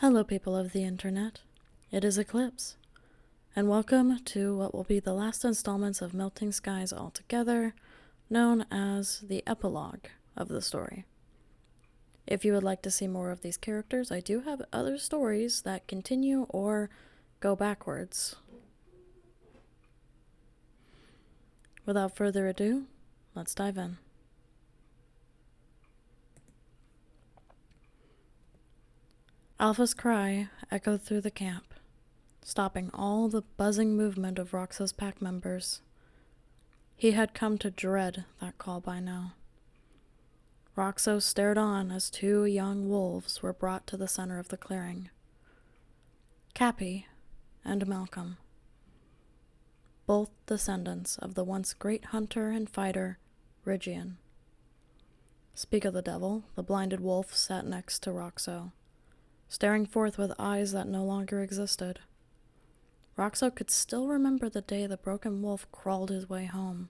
Hello people of the internet, it is Eclipse, and welcome to what will be the last installments of Melting Skies altogether, known as the Epilogue of the story. If you would like to see more of these characters, I do have other stories that continue or go backwards. Without further ado, let's dive in. Alpha's cry echoed through the camp, stopping all the buzzing movement of Roxo's pack members. He had come to dread that call by now. Roxo stared on as two young wolves were brought to the center of the clearing. Cappy and Malcolm, both descendants of the once great hunter and fighter, Rygian. Speak of the devil, the blinded wolf sat next to Roxo, staring forth with eyes that no longer existed. Roxo could still remember the day the broken wolf crawled his way home.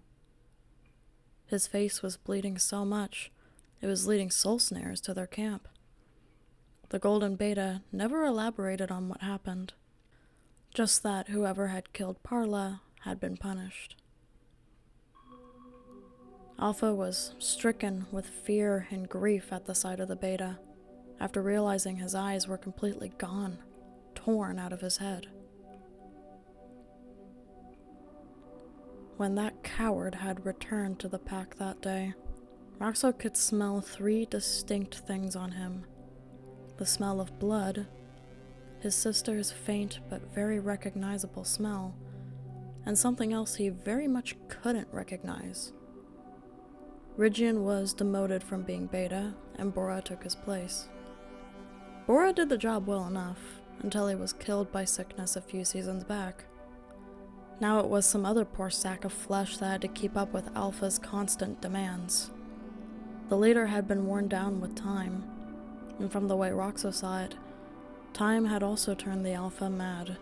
His face was bleeding so much, it was leading soul snares to their camp. The Golden Beta never elaborated on what happened, just that whoever had killed Parla had been punished. Alpha was stricken with fear and grief at the sight of the Beta, after realizing his eyes were completely gone, torn out of his head. When that coward had returned to the pack that day, Roxo could smell three distinct things on him: the smell of blood, his sister's faint but very recognizable smell, and something else he very much couldn't recognize. Rygian was demoted from being Beta, and Bora took his place. Bora did the job well enough, until he was killed by sickness a few seasons back. Now it was some other poor sack of flesh that had to keep up with Alpha's constant demands. The leader had been worn down with time, and from the way Roxo saw it, time had also turned the Alpha mad.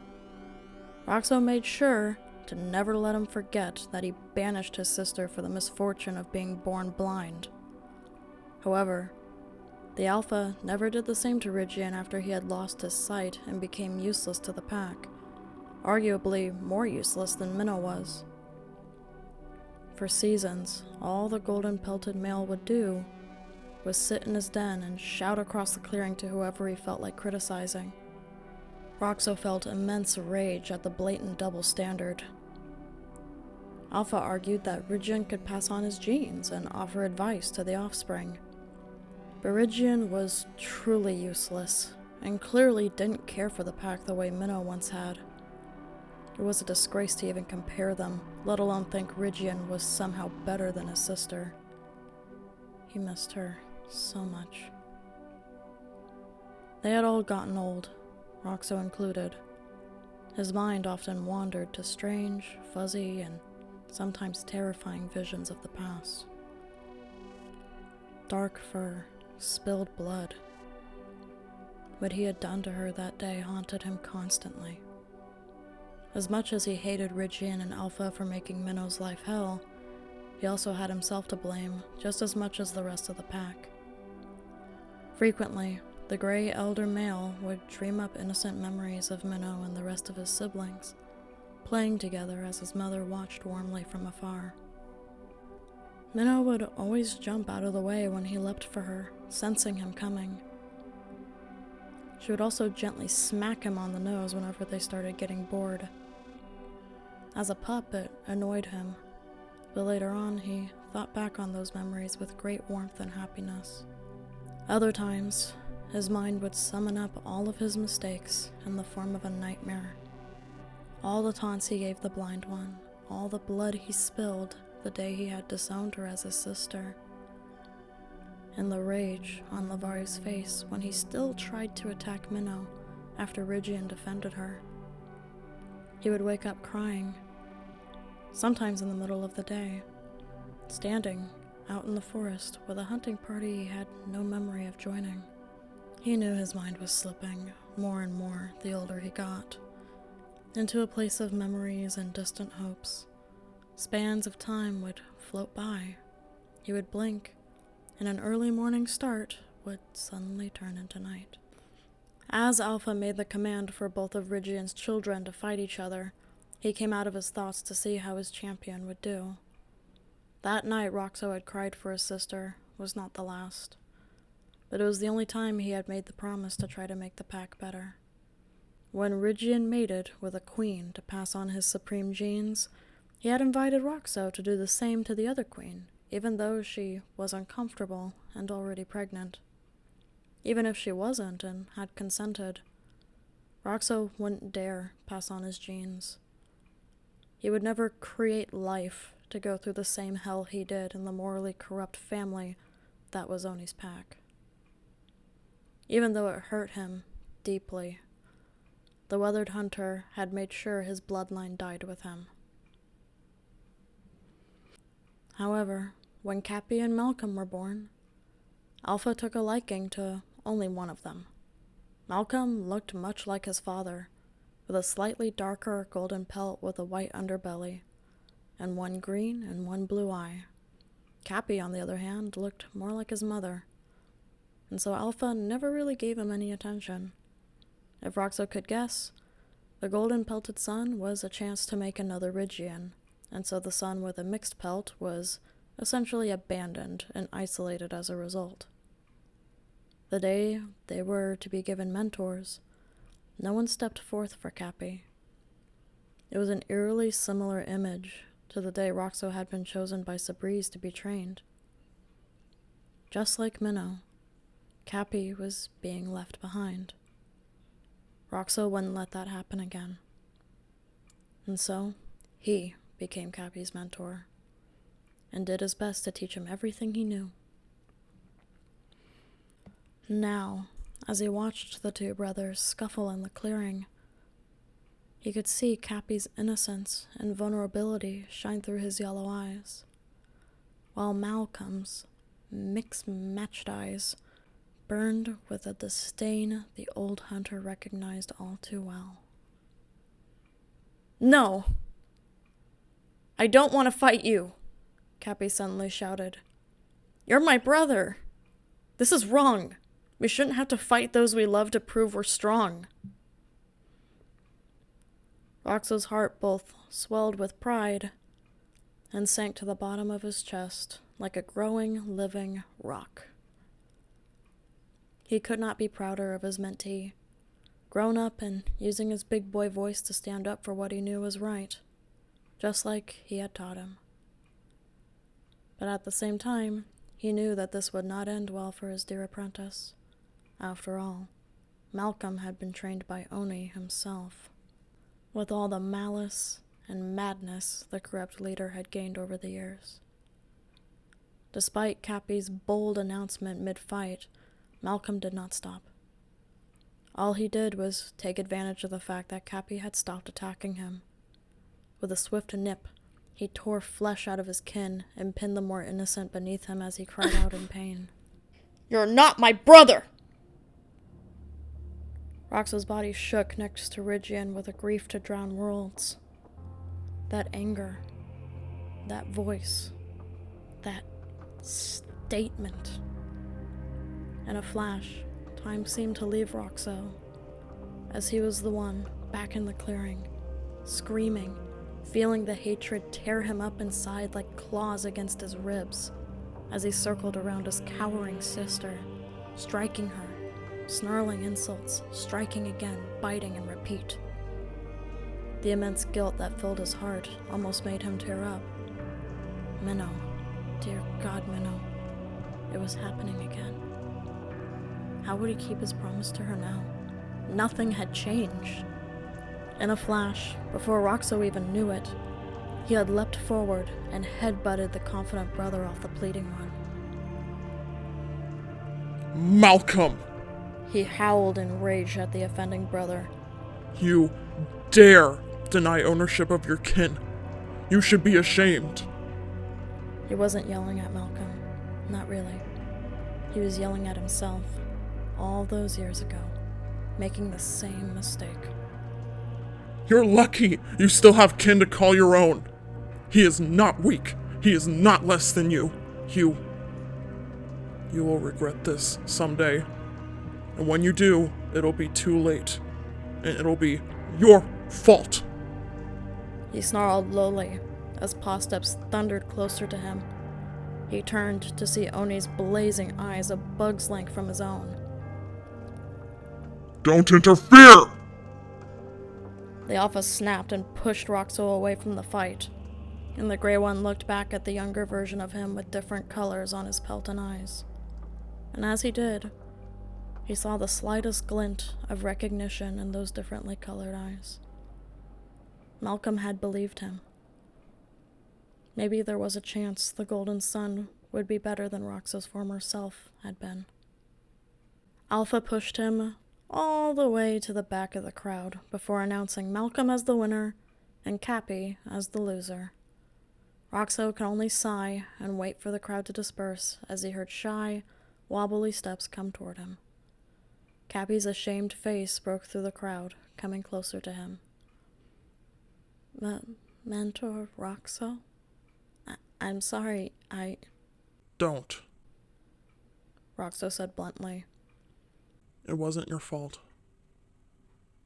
Roxo made sure to never let him forget that he banished his sister for the misfortune of being born blind. However, the Alpha never did the same to Rygian after he had lost his sight and became useless to the pack, arguably more useless than Minnow was. For seasons, all the golden-pelted male would do was sit in his den and shout across the clearing to whoever he felt like criticizing. Roxo felt immense rage at the blatant double standard. Alpha argued that Rygian could pass on his genes and offer advice to the offspring. But Rygian was truly useless, and clearly didn't care for the pack the way Minnow once had. It was a disgrace to even compare them, let alone think Rygian was somehow better than his sister. He missed her so much. They had all gotten old, Roxo included. His mind often wandered to strange, fuzzy, and sometimes terrifying visions of the past. Dark fur, spilled blood. What he had done to her that day haunted him constantly. As much as he hated Rygian and Alpha for making Minnow's life hell, he also had himself to blame just as much as the rest of the pack. Frequently, the gray elder male would dream up innocent memories of Minnow and the rest of his siblings, playing together as his mother watched warmly from afar. Minnow would always jump out of the way when he leapt for her, sensing him coming. She would also gently smack him on the nose whenever they started getting bored. As a pup, it annoyed him, but later on he thought back on those memories with great warmth and happiness. Other times, his mind would summon up all of his mistakes in the form of a nightmare. All the taunts he gave the blind one, all the blood he spilled the day he had disowned her as his sister, and the rage on Lavari's face when he still tried to attack Minnow after Rygian defended her. He would wake up crying, sometimes in the middle of the day, standing out in the forest with a hunting party he had no memory of joining. He knew his mind was slipping more and more the older he got, into a place of memories and distant hopes. Spans of time would float by. He would blink, and an early morning start would suddenly turn into night. As Alpha made the command for both of Rygian's children to fight each other, he came out of his thoughts to see how his champion would do. That night Roxo had cried for his sister was not the last, but it was the only time he had made the promise to try to make the pack better. When Rygian mated with a queen to pass on his supreme genes, he had invited Roxo to do the same to the other queen, even though she was uncomfortable and already pregnant. Even if she wasn't and had consented, Roxo wouldn't dare pass on his genes. He would never create life to go through the same hell he did in the morally corrupt family that was Oni's pack. Even though it hurt him deeply, the weathered hunter had made sure his bloodline died with him. However, when Cappy and Malcolm were born, Alpha took a liking to only one of them. Malcolm looked much like his father, with a slightly darker golden pelt with a white underbelly, and one green and one blue eye. Cappy, on the other hand, looked more like his mother, and so Alpha never really gave him any attention. If Roxo could guess, the golden pelted son was a chance to make another Rygian, and so the son with a mixed pelt was essentially abandoned and isolated as a result. The day they were to be given mentors, no one stepped forth for Cappy. It was an eerily similar image to the day Roxo had been chosen by Sabreeze to be trained. Just like Minnow, Cappy was being left behind. Roxo wouldn't let that happen again. And so, he became Cappy's mentor, and did his best to teach him everything he knew. Now, as he watched the two brothers scuffle in the clearing, he could see Cappy's innocence and vulnerability shine through his yellow eyes, while Malcolm's mixed-matched eyes burned with a disdain the old hunter recognized all too well. "No! I don't want to fight you!" Cappy suddenly shouted. "You're my brother! This is wrong! We shouldn't have to fight those we love to prove we're strong." Roxo's heart both swelled with pride and sank to the bottom of his chest like a growing, living rock. He could not be prouder of his mentee, grown up and using his big boy voice to stand up for what he knew was right, just like he had taught him. But at the same time, he knew that this would not end well for his dear apprentice. After all, Malcolm had been trained by Oni himself, with all the malice and madness the corrupt leader had gained over the years. Despite Cappy's bold announcement mid-fight, Malcolm did not stop. All he did was take advantage of the fact that Cappy had stopped attacking him. With a swift nip, he tore flesh out of his kin and pinned the more innocent beneath him as he cried out in pain. "You're not my brother!" Roxo's body shook next to Rygian with a grief to drown worlds. That anger, that voice, that statement. In a flash, time seemed to leave Roxo, as he was the one back in the clearing, screaming, feeling the hatred tear him up inside like claws against his ribs, as he circled around his cowering sister, striking her, snarling insults, striking again, biting and repeat. The immense guilt that filled his heart almost made him tear up. Minnow, dear God, Minnow, it was happening again. How would he keep his promise to her now? Nothing had changed. In a flash, before Roxo even knew it, he had leapt forward and headbutted the confident brother off the pleading one. "Malcolm!" He howled in rage at the offending brother. "You dare deny ownership of your kin! You should be ashamed!" He wasn't yelling at Malcolm. Not really. He was yelling at himself, all those years ago, making the same mistake. "You're lucky you still have kin to call your own. He is not weak. He is not less than you. You will regret this someday. And when you do, it'll be too late. And it'll be your fault. He snarled lowly as paw steps thundered closer to him. He turned to see Oni's blazing eyes a bug's length from his own. Don't interfere! The alpha snapped and pushed Roxo away from the fight, and the gray one looked back at the younger version of him with different colors on his pelt and eyes. And as he did, he saw the slightest glint of recognition in those differently colored eyes. Malcolm had believed him. Maybe there was a chance the Golden Sun would be better than Roxo's former self had been. Alpha pushed him all the way to the back of the crowd before announcing Malcolm as the winner and Cappy as the loser. Roxo could only sigh and wait for the crowd to disperse as he heard shy, wobbly steps come toward him. Cappy's ashamed face broke through the crowd, coming closer to him. Mentor Roxo? I'm sorry, Don't. Roxo said bluntly. It wasn't your fault.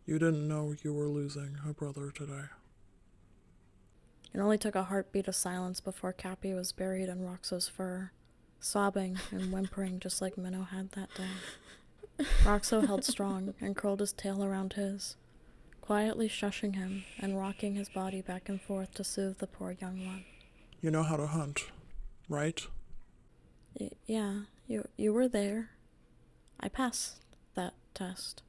You didn't know you were losing a brother today. It only took a heartbeat of silence before Cappy was buried in Roxo's fur, sobbing and whimpering just like Minnow had that day. Roxo held strong and curled his tail around his, quietly shushing him and rocking his body back and forth to soothe the poor young one. You know how to hunt, right? Yeah, you were there. I passed that test.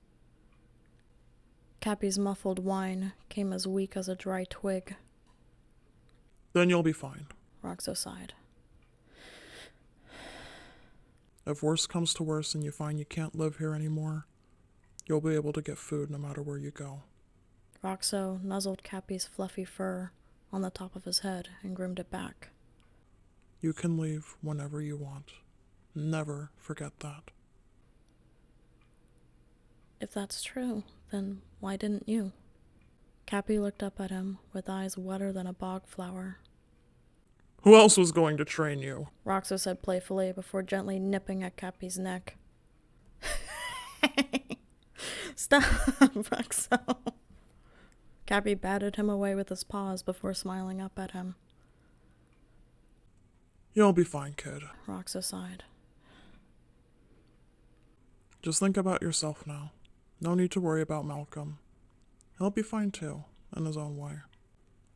Cappy's muffled whine came as weak as a dry twig. Then you'll be fine. Roxo sighed. If worse comes to worse and you find you can't live here anymore, you'll be able to get food no matter where you go. Roxo nuzzled Cappy's fluffy fur on the top of his head and groomed it back. You can leave whenever you want. Never forget that. If that's true, then why didn't you? Cappy looked up at him with eyes wetter than a bog flower. Who else was going to train you? Roxo said playfully before gently nipping at Cappy's neck. Stop, Roxo. Cappy batted him away with his paws before smiling up at him. You'll be fine, kid. Roxo sighed. Just think about yourself now. No need to worry about Malcolm. He'll be fine too, in his own way.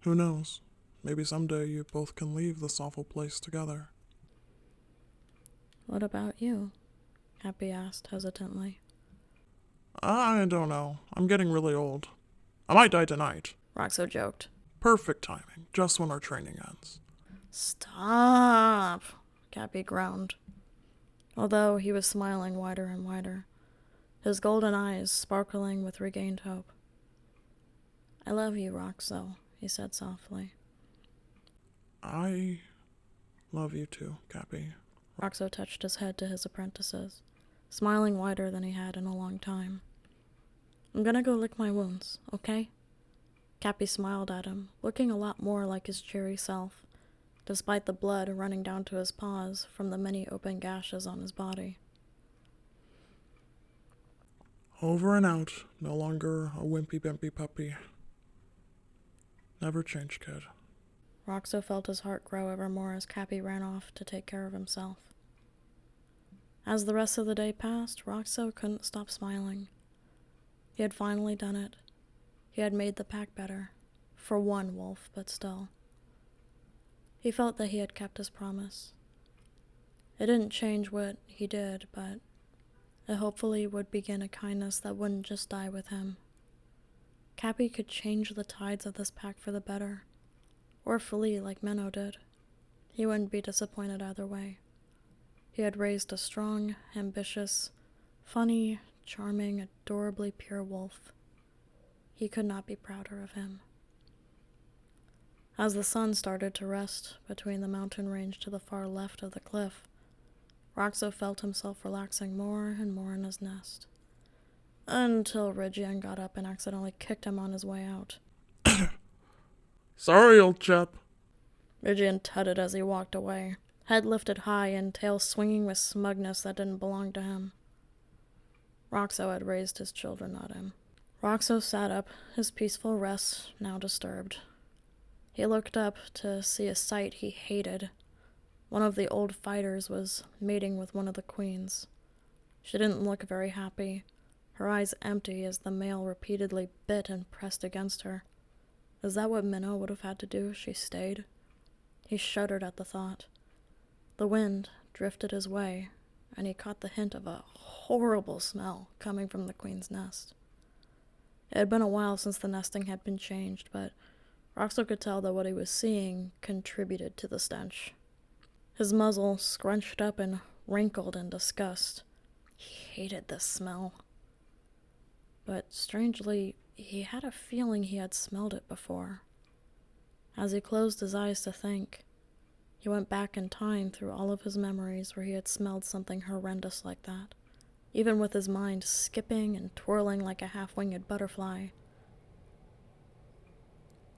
Who knows? Maybe someday you both can leave this awful place together. What about you? Cappy asked hesitantly. I don't know. I'm getting really old. I might die tonight. Roxo joked. Perfect timing, just when our training ends. Stop, Cappy groaned, although he was smiling wider and wider, his golden eyes sparkling with regained hope. I love you, Roxo, he said softly. I love you too, Cappy. Roxo touched his head to his apprentices, smiling wider than he had in a long time. I'm gonna go lick my wounds, okay? Cappy smiled at him, looking a lot more like his cheery self, despite the blood running down to his paws from the many open gashes on his body. Over and out, no longer a wimpy-bimpy puppy. Never change, kid. Roxo felt his heart grow ever more as Cappy ran off to take care of himself. As the rest of the day passed, Roxo couldn't stop smiling. He had finally done it. He had made the pack better. For one wolf, but still. He felt that he had kept his promise. It didn't change what he did, but it hopefully would begin a kindness that wouldn't just die with him. Cappy could change the tides of this pack for the better, or flee like Minnow did. He wouldn't be disappointed either way. He had raised a strong, ambitious, funny, charming, adorably pure wolf. He could not be prouder of him. As the sun started to rest between the mountain range to the far left of the cliff, Roxo felt himself relaxing more and more in his nest, until Rydian got up and accidentally kicked him on his way out. Sorry, old chap. Rydian tutted as he walked away, head lifted high and tail swinging with smugness that didn't belong to him. Roxo had raised his children, not him. Roxo sat up, his peaceful rest now disturbed. He looked up to see a sight he hated. One of the old fighters was mating with one of the queens. She didn't look very happy, her eyes empty as the male repeatedly bit and pressed against her. Is that what Minnow would have had to do if she stayed? He shuddered at the thought. The wind drifted his way, and he caught the hint of a horrible smell coming from the queen's nest. It had been a while since the nesting had been changed, but Roxo could tell that what he was seeing contributed to the stench. His muzzle scrunched up and wrinkled in disgust. He hated this smell. But strangely, he had a feeling he had smelled it before. As he closed his eyes to think, he went back in time through all of his memories where he had smelled something horrendous like that, even with his mind skipping and twirling like a half-winged butterfly.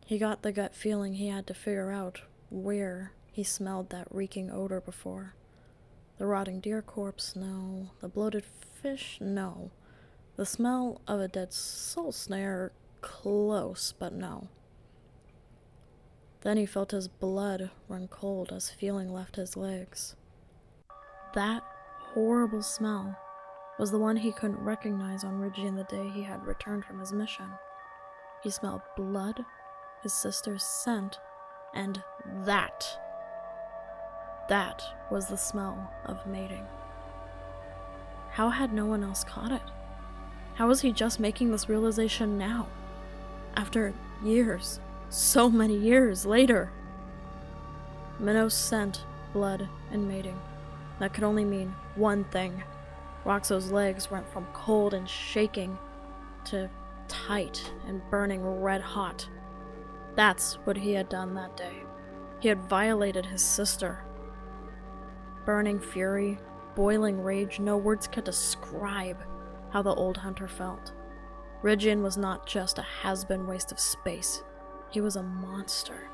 He got the gut feeling he had to figure out where he smelled that reeking odor before. The rotting deer corpse, no. The bloated fish, no. The smell of a dead soul snare, close, but no. Then he felt his blood run cold as feeling left his legs. That horrible smell was the one he couldn't recognize on Ridgian the day he had returned from his mission. He smelled blood, his sister's scent, and that was the smell of mating. How had no one else caught it? How was he just making this realization now? After years, so many years later. Minnow's scent, blood, and mating. That could only mean one thing. Roxo's legs went from cold and shaking to tight and burning red hot. That's what he had done that day. He had violated his sister. Burning fury, boiling rage, no words could describe how the old hunter felt. Ridgian was not just a Hazbin waste of space. He was a monster.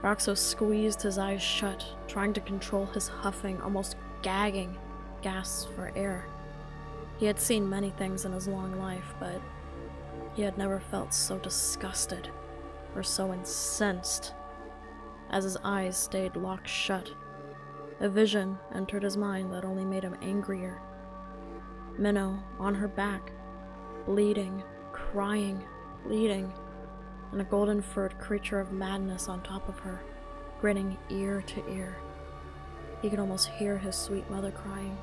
Roxo squeezed his eyes shut, trying to control his huffing, almost gagging gasps for air. He had seen many things in his long life, but he had never felt so disgusted or so incensed as his eyes stayed locked shut. A vision entered his mind that only made him angrier. Minnow on her back, bleeding, crying, bleeding, and a golden-furred creature of madness on top of her, grinning ear to ear. He could almost hear his sweet mother crying.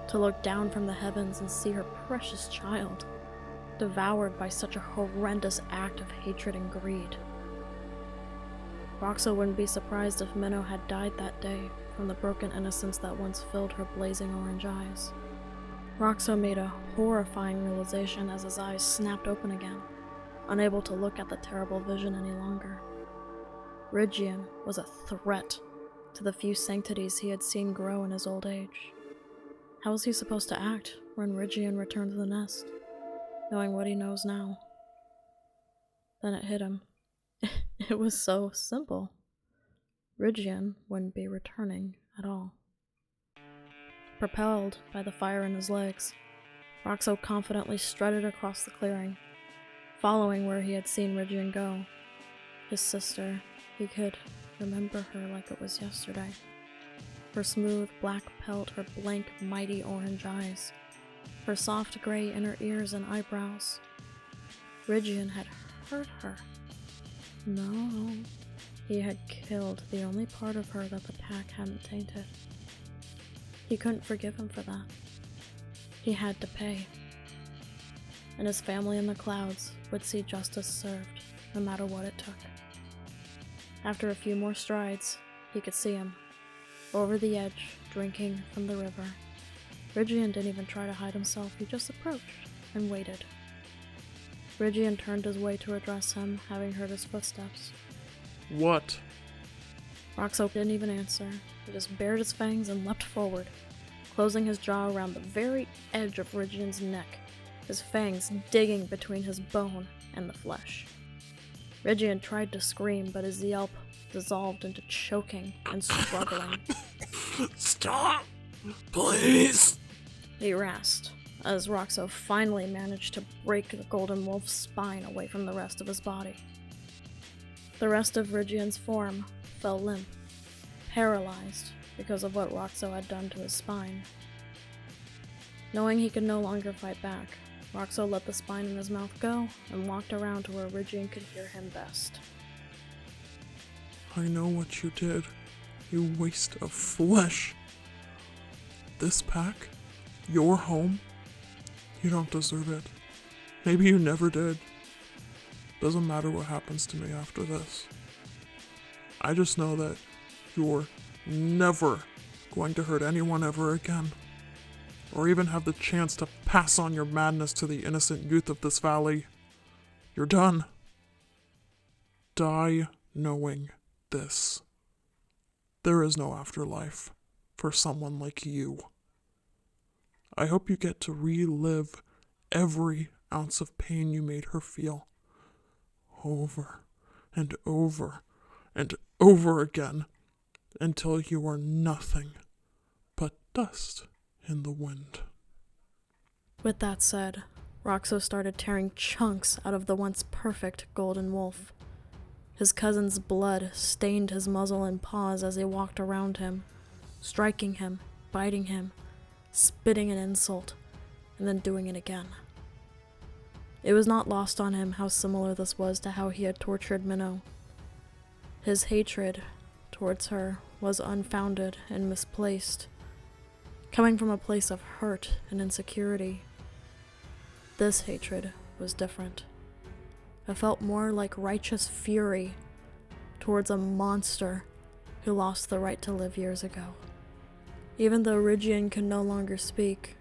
To look down from the heavens and see her precious child, devoured by such a horrendous act of hatred and greed. Roxo wouldn't be surprised if Minnow had died that day from the broken innocence that once filled her blazing orange eyes. Roxo made a horrifying realization as his eyes snapped open again, unable to look at the terrible vision any longer. Ridgian was a threat to the few sanctities he had seen grow in his old age. How was he supposed to act when Ridgian returned to the nest, knowing what he knows now? Then it hit him. It was so simple. Ridgian wouldn't be returning at all. Propelled by the fire in his legs, Roxo confidently strutted across the clearing, following where he had seen Ridgian go. His sister, he could remember her like it was yesterday. Her smooth black pelt, her blank, mighty orange eyes, her soft gray inner ears and eyebrows. Ridgian had hurt her. No, he had killed the only part of her that the pack hadn't tainted. He couldn't forgive him for that. He had to pay. And his family in the clouds would see justice served, no matter what it took. After a few more strides, he could see him, over the edge, drinking from the river. Ridgian didn't even try to hide himself, he just approached and waited. Ridgian turned his way to address him, having heard his footsteps. What? Roxo didn't even answer. He just bared his fangs and leapt forward, closing his jaw around the very edge of Ridgian's neck, his fangs digging between his bone and the flesh. Ridgian tried to scream, but his yelp dissolved into choking and struggling. Stop! Please! He rasped, as Roxo finally managed to break the golden wolf's spine away from the rest of his body. The rest of Rigian's form fell limp, paralyzed because of what Roxo had done to his spine. Knowing he could no longer fight back, Roxo let the spine in his mouth go and walked around to where Rigian could hear him best. I know what you did, you waste of flesh. This pack? Your home? You don't deserve it. Maybe you never did. Doesn't matter what happens to me after this. I just know that you're never going to hurt anyone ever again. Or even have the chance to pass on your madness to the innocent youth of this valley. You're done. Die knowing this. There is no afterlife for someone like you. I hope you get to relive every ounce of pain you made her feel. Over and over and over again until you are nothing but dust in the wind. With that said, Roxo started tearing chunks out of the once perfect golden wolf. His cousin's blood stained his muzzle and paws as he walked around him, striking him, biting him, spitting an insult, and then doing it again. It was not lost on him how similar this was to how he had tortured Minnow. His hatred towards her was unfounded and misplaced, coming from a place of hurt and insecurity. This hatred was different. It felt more like righteous fury towards a monster who lost the right to live years ago. Even though Rigian could no longer speak,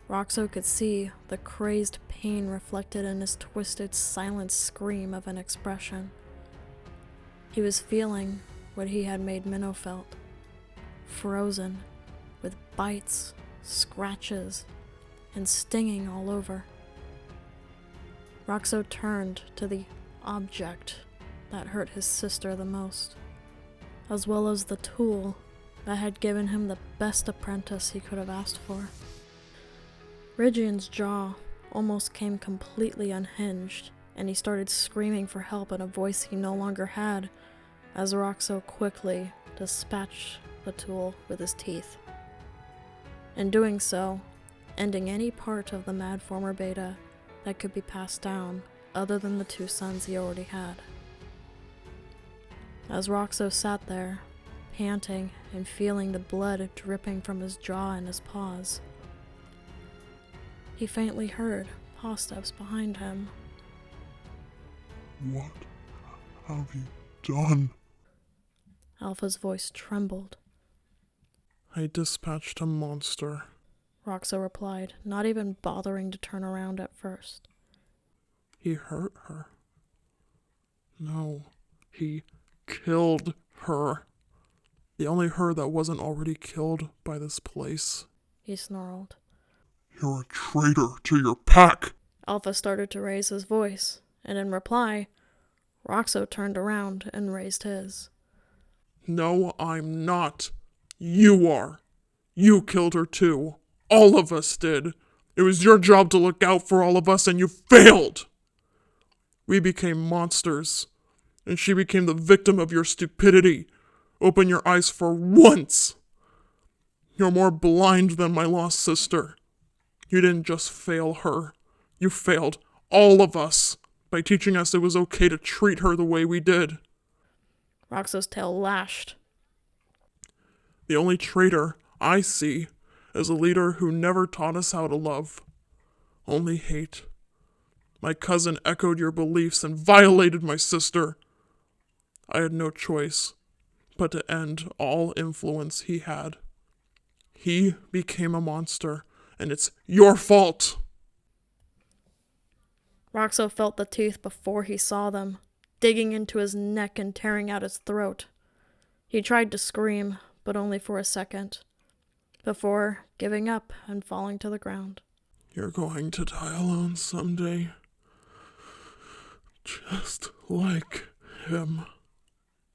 Roxo could see the crazed pain reflected in his twisted, silent scream of an expression. He was feeling what he had made Minnow felt, frozen, with bites, scratches, and stinging all over. Roxo turned to the object that hurt his sister the most, as well as the tool that had given him the best apprentice he could have asked for. Rigian's jaw almost came completely unhinged, and he started screaming for help in a voice he no longer had, as Roxo quickly dispatched the tool with his teeth. In doing so, ending any part of the mad former beta that could be passed down other than the 2 sons he already had. As Roxo sat there, panting and feeling the blood dripping from his jaw and his paws, he faintly heard paw steps behind him. What have you done? Alpha's voice trembled. I dispatched a monster. Roxo replied, not even bothering to turn around at first. He hurt her. No, he killed her. The only her that wasn't already killed by this place. He snarled. You're a traitor to your pack! Alpha started to raise his voice, and in reply, Roxo turned around and raised his. No, I'm not. You are. You killed her too. All of us did. It was your job to look out for all of us, and you failed! We became monsters, and she became the victim of your stupidity. Open your eyes for once. You're more blind than my lost sister. You didn't just fail her. You failed all of us by teaching us it was okay to treat her the way we did. Roxo's tail lashed. The only traitor I see is a leader who never taught us how to love. Only hate. My cousin echoed your beliefs and violated my sister. I had no choice but to end all influence he had. He became a monster, and it's your fault. Roxo felt the teeth before he saw them, digging into his neck and tearing out his throat. He tried to scream, but only for a second, before giving up and falling to the ground. You're going to die alone someday. Just like him.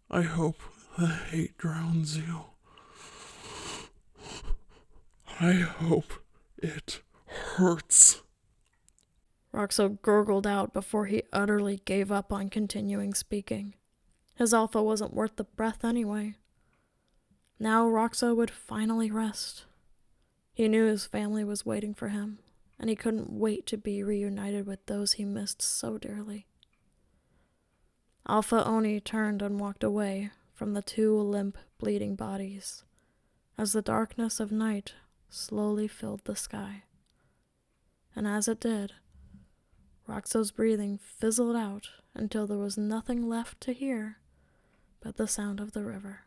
I hope the hate drowns you. I hope It hurts. Roxo gurgled out before he utterly gave up on continuing speaking. His alpha wasn't worth the breath anyway. Now Roxo would finally rest. He knew his family was waiting for him, and he couldn't wait to be reunited with those he missed so dearly. Alpha Oni turned and walked away from the two limp, bleeding bodies as the darkness of night slowly filled the sky. And as it did, Roxo's breathing fizzled out until there was nothing left to hear but the sound of the river.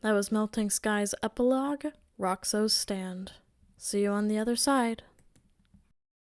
That was Melting Sky's epilogue, Roxo's Stand. See you on the other side.